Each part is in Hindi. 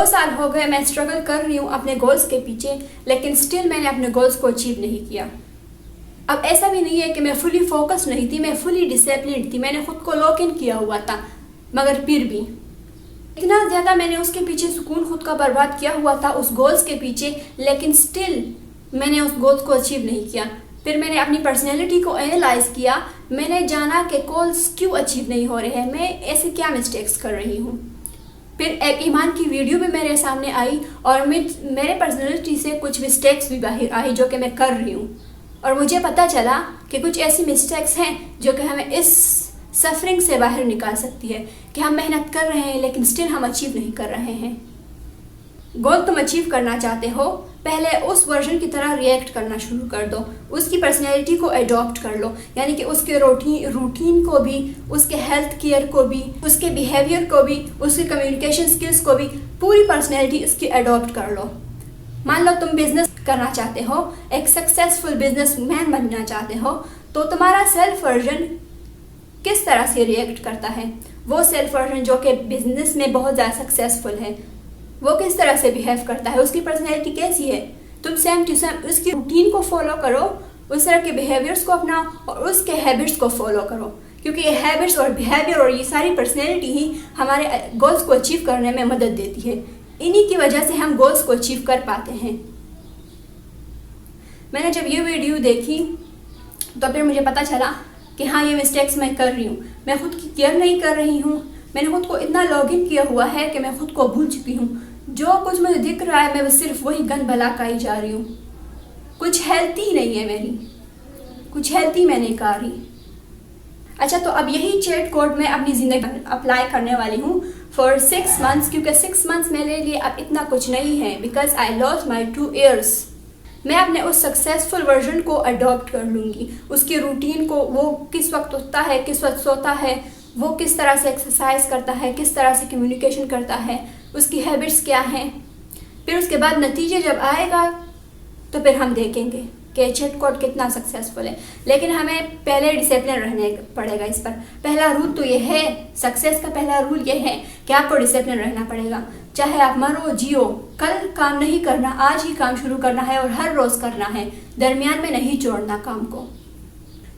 2 साल हो गए मैं स्ट्रगल कर रही हूँ अपने गोल्स के पीछे, लेकिन स्टिल मैंने अपने गोल्स को अचीव नहीं किया। अब ऐसा भी नहीं है कि मैं फुली फोकस नहीं थी, मैं फुली डिसिप्लिन थी, मैंने खुद को लॉक इन किया हुआ था, मगर फिर भी इतना ज़्यादा मैंने उसके पीछे सुकून खुद का बर्बाद किया हुआ था उस गोल्स के पीछे, लेकिन स्टिल मैंने उस गोल्स को अचीव नहीं किया। फिर मैंने अपनी पर्सनैलिटी को एनालाइज किया, मैंने जाना कि गोल्स क्यों अचीव नहीं हो रहे हैं, मैं ऐसे क्या मिस्टेक्स कर रही हूँ। फिर एक ईमान की वीडियो भी मेरे सामने आई और मेरे पर्सनैलिटी से कुछ मिस्टेक्स भी बाहर आई जो कि मैं कर रही हूँ, और मुझे पता चला कि कुछ ऐसी मिस्टेक्स हैं जो कि हमें इस सफरिंग से बाहर निकाल सकती है कि हम मेहनत कर रहे हैं लेकिन स्टिल हम अचीव नहीं कर रहे हैं। गोल तुम अचीव करना चाहते हो, पहले उस वर्जन की तरह रिएक्ट करना शुरू कर दो, उसकी पर्सनैलिटी को अडॉप्ट कर लो, यानी कि उसके रूटीन को भी, उसके हेल्थ केयर को भी, उसके बिहेवियर को भी, उसके कम्युनिकेशन स्किल्स को भी, पूरी पर्सनैलिटी इसकी अडॉप्ट कर लो। मान लो तुम बिजनेस करना चाहते हो, एक सक्सेसफुल बिजनेसमैन बनना चाहते हो, तो तुम्हारा सेल्फ वर्जन किस तरह से रिएक्ट करता है, वो सेल्फ वर्जन जो कि बिजनेस में बहुत ज़्यादा सक्सेसफुल है, वो किस तरह से बिहेव करता है, उसकी पर्सनैलिटी कैसी है। तुम सेम टू सेम उसकी रूटीन को फॉलो करो, उस तरह के बिहेवियर्स को अपनाओ और उसके हैबिट्स को फॉलो करो, क्योंकि ये हैबिट्स और बिहेवियर और ये सारी पर्सनैलिटी ही हमारे गोल्स को अचीव करने में मदद देती है। इन्हीं की वजह से हम गोल्स को अचीव कर पाते हैं। मैंने जब ये वीडियो देखी तो फिर मुझे पता चला कि हाँ, ये मिस्टेक्स मैं कर रही हूँ, मैं खुद की केयर नहीं कर रही हूँ, मैंने खुद को इतना लॉगिन किया हुआ है कि मैं खुद को भूल चुकी हूँ। जो कुछ मुझे दिख रहा है मैं बस सिर्फ वही गन भला खाई जा रही हूँ, कुछ हेल्थी नहीं है मेरी, कुछ हेल्थी मैं नहीं कर रही। अच्छा, तो अब यही चैट कोड मैं अपनी ज़िंदगी अप्लाई करने वाली हूँ फॉर 6 मंथ्स, क्योंकि 6 मंथ्स मेरे लिए अब इतना कुछ नहीं है, because I lost my 2 years। मैं अपने उस सक्सेसफुल वर्जन को अडॉप्ट कर लूँगी, उसकी रूटीन को, वो किस वक्त उठता है, किस वक्त सोता है, वो किस तरह से एक्सरसाइज करता है, किस तरह से कम्युनिकेशन करता है, उसकी हैबिट्स क्या हैं। फिर उसके बाद नतीजे जब आएगा तो फिर हम देखेंगे कि चैट कोड कितना सक्सेसफुल है। लेकिन हमें पहले डिसिप्लिन रहने पड़ेगा इस पर। पहला रूल तो ये है, सक्सेस का पहला रूल ये है कि आपको डिसिप्लिन रहना पड़ेगा। चाहे आप मरो जियो, कल काम नहीं करना, आज ही काम शुरू करना है और हर रोज़ करना है, दरमियान में नहीं छोड़ना काम को।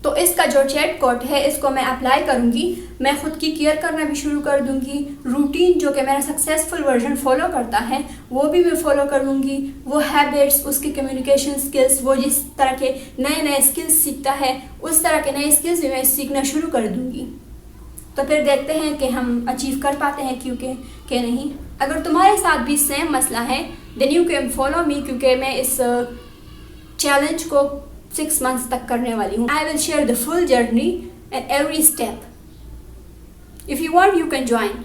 तो इसका जो चैट कोड है इसको मैं अप्लाई करूँगी, मैं खुद की केयर करना भी शुरू कर दूँगी, रूटीन जो कि मेरा सक्सेसफुल वर्जन फॉलो करता है वो भी मैं फॉलो कर लूँगी, वो हैबिट्स, उसकी कम्युनिकेशन स्किल्स, वो जिस तरह के नए नए स्किल्स सीखता है उस तरह के नए स्किल्स भी मैं सीखना शुरू कर दूँगी। तो फिर देखते हैं कि हम अचीव कर पाते हैं क्योंकि नहीं। अगर तुम्हारे साथ भी सेम मसला है then you can follow me, क्योंकि मैं इस चैलेंज को 6 मंथ्स तक करने वाली हूँ। I will share the full journey and every step. If you want you can join.